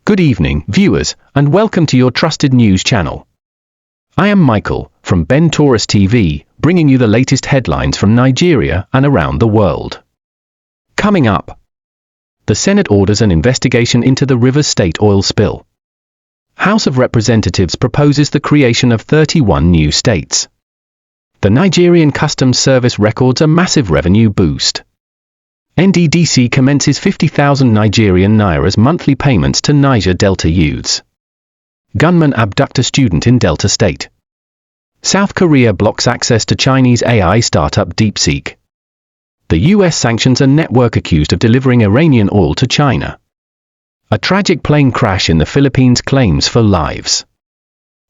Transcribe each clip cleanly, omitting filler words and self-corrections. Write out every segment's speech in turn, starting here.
Good evening, viewers, and welcome to your trusted news channel. I am Michael, from Ben Taurus TV, bringing you the latest headlines from Nigeria and around the world. Coming up, the Senate orders an investigation into the Rivers State oil spill. House of Representatives proposes the creation of 31 new states. The Nigerian Customs Service records a massive revenue boost. NDDC commences 50,000 Nigerian Nairas monthly payments to Niger Delta youths. Gunmen abduct a student in Delta State. South Korea blocks access to Chinese AI startup DeepSeek. The US sanctions a network accused of delivering Iranian oil to China. A tragic plane crash in the Philippines claims for lives.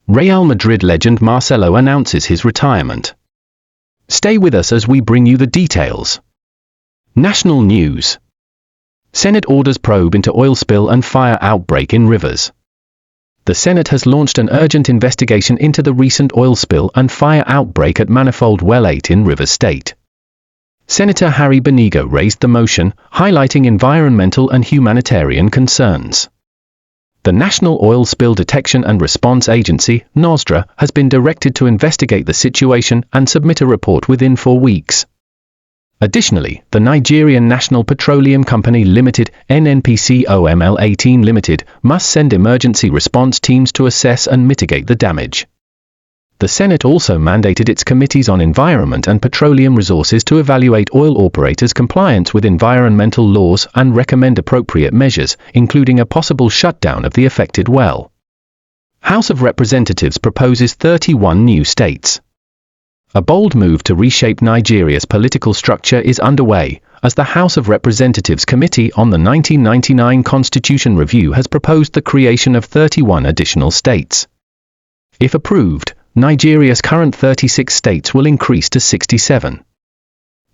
Real Madrid legend Marcelo announces his retirement. Stay with us as we bring you the details. National news. Senate orders probe into oil spill and fire outbreak in rivers. The Senate has launched an urgent investigation into the recent oil spill and fire outbreak at Manifold Well 8 in Rivers State. Senator Harry Benigo raised the motion, highlighting environmental and humanitarian concerns. The National Oil Spill Detection and Response Agency, NOSDRA, has been directed to investigate the situation and submit a report within 4 weeks. Additionally, the Nigerian National Petroleum Company Limited, NNPCOML 18 Limited, must send emergency response teams to assess and mitigate the damage. The Senate also mandated its committees on environment and petroleum resources to evaluate oil operators' compliance with environmental laws and recommend appropriate measures, including a possible shutdown of the affected well. House of Representatives proposes 31 new states. A bold move to reshape Nigeria's political structure is underway, as the House of Representatives Committee on the 1999 Constitution Review has proposed the creation of 31 additional states. If approved, Nigeria's current 36 states will increase to 67.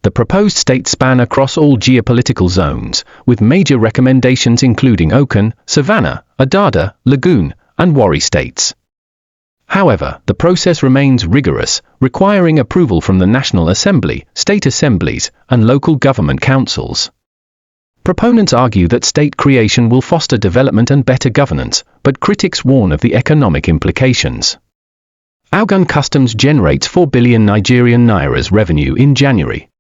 The proposed states span across all geopolitical zones, with major recommendations including Okan, Savannah, Adada, Lagoon, and Warri states. However, the process remains rigorous, requiring approval from the National Assembly, state assemblies, and local government councils. Proponents argue that state creation will foster development and better governance, but critics warn of the economic implications. Ogun Customs generates 4 billion Nigerian Nairas revenue in January.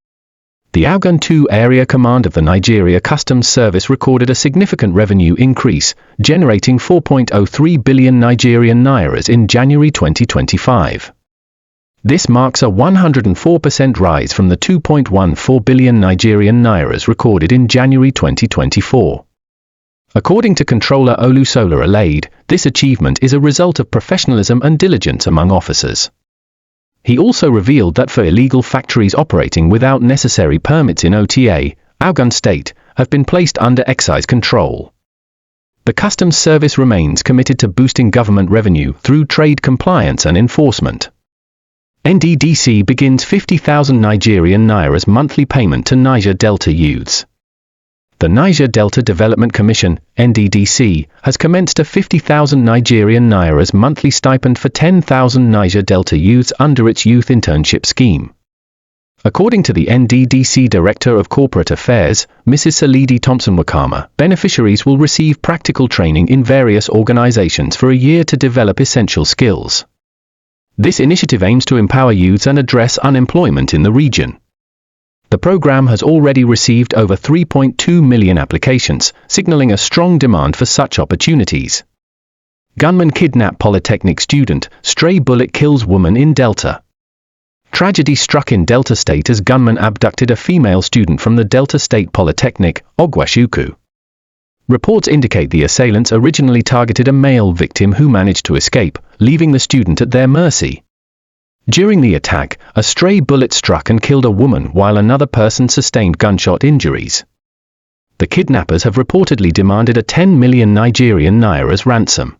The Ogun 2 Area Command of the Nigeria Customs Service recorded a significant revenue increase, generating 4.03 billion Nigerian Nairas in January 2025. This marks a 104% rise from the 2.14 billion Nigerian Nairas recorded in January 2024. According to Controller Olusola Alade, this achievement is a result of professionalism and diligence among officers. He also revealed that for illegal factories operating without necessary permits in OTA, Ogun State, have been placed under excise control. The Customs Service remains committed to boosting government revenue through trade compliance and enforcement. NDDC begins 50,000 Nigerian Nairas monthly payment to Niger Delta youths. The Niger Delta Development Commission, NDDC, has commenced a 50,000 Nigerian Nairas monthly stipend for 10,000 Niger Delta youths under its youth internship scheme. According to the NDDC Director of Corporate Affairs, Mrs. Salidi Thompson-Wakama, beneficiaries will receive practical training in various organizations for a year to develop essential skills. This initiative aims to empower youths and address unemployment in the region. The program has already received over 3.2 million applications, signaling a strong demand for such opportunities. Gunman kidnap Polytechnic student, stray bullet kills woman in Delta. Tragedy struck in Delta State as gunman abducted a female student from the Delta State Polytechnic, Ogwashuku. Reports indicate the assailants originally targeted a male victim who managed to escape, leaving the student at their mercy. During the attack, a stray bullet struck and killed a woman while another person sustained gunshot injuries. The kidnappers have reportedly demanded a 10 million Nigerian Nairas ransom.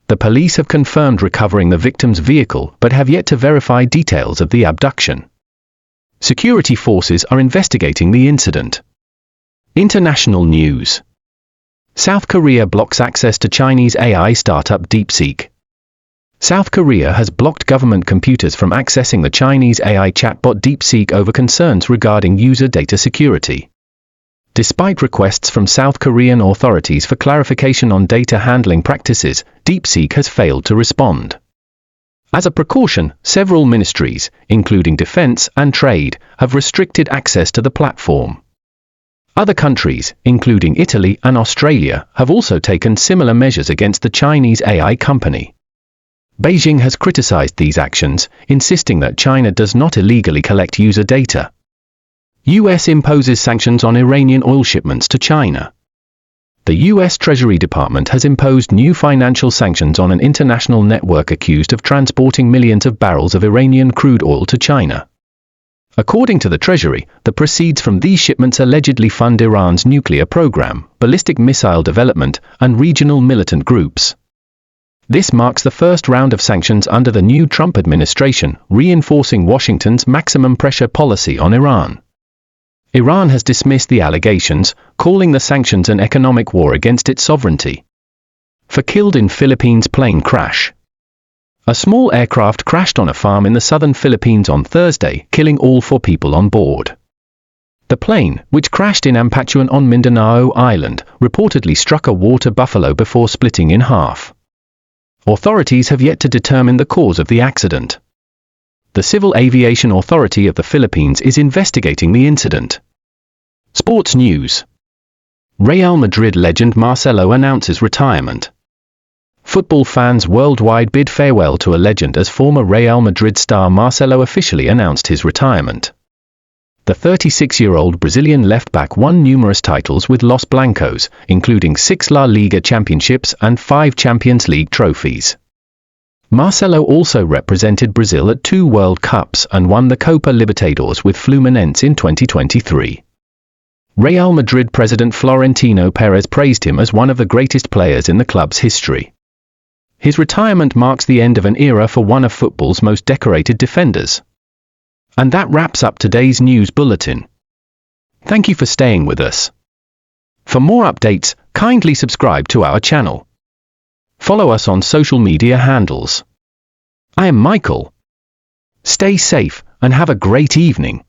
The police have confirmed recovering the victim's vehicle but have yet to verify details of the abduction. Security forces are investigating the incident. International news. South Korea blocks access to Chinese AI startup DeepSeek. South Korea has blocked government computers from accessing the Chinese AI chatbot DeepSeek over concerns regarding user data security. Despite requests from South Korean authorities for clarification on data handling practices, DeepSeek has failed to respond. As a precaution, several ministries, including Defense and Trade, have restricted access to the platform. Other countries, including Italy and Australia, have also taken similar measures against the Chinese AI company. Beijing has criticized these actions, insisting that China does not illegally collect user data. US imposes sanctions on Iranian oil shipments to China. The US Treasury Department has imposed new financial sanctions on an international network accused of transporting millions of barrels of Iranian crude oil to China. According to the Treasury, the proceeds from these shipments allegedly fund Iran's nuclear program, ballistic missile development, and regional militant groups. This marks the first round of sanctions under the new Trump administration, reinforcing Washington's maximum pressure policy on Iran. Iran has dismissed the allegations, calling the sanctions an economic war against its sovereignty. For killed in Philippines plane crash. A small aircraft crashed on a farm in the southern Philippines on Thursday, killing all 4 people on board. The plane, which crashed in Ampatuan on Mindanao Island, reportedly struck a water buffalo before splitting in half. Authorities have yet to determine the cause of the accident. The Civil Aviation Authority of the Philippines is investigating the incident. Sports news. Real Madrid legend Marcelo announces retirement. Football fans worldwide bid farewell to a legend as former Real Madrid star Marcelo officially announced his retirement. The 36-year-old Brazilian left-back won numerous titles with Los Blancos, including 6 La Liga championships and 5 Champions League trophies. Marcelo also represented Brazil at 2 World Cups and won the Copa Libertadores with Fluminense in 2023. Real Madrid president Florentino Perez praised him as one of the greatest players in the club's history. His retirement marks the end of an era for one of football's most decorated defenders. And that wraps up today's news bulletin. Thank you for staying with us. For more updates, kindly subscribe to our channel. Follow us on social media handles. I am Michael. Stay safe and have a great evening.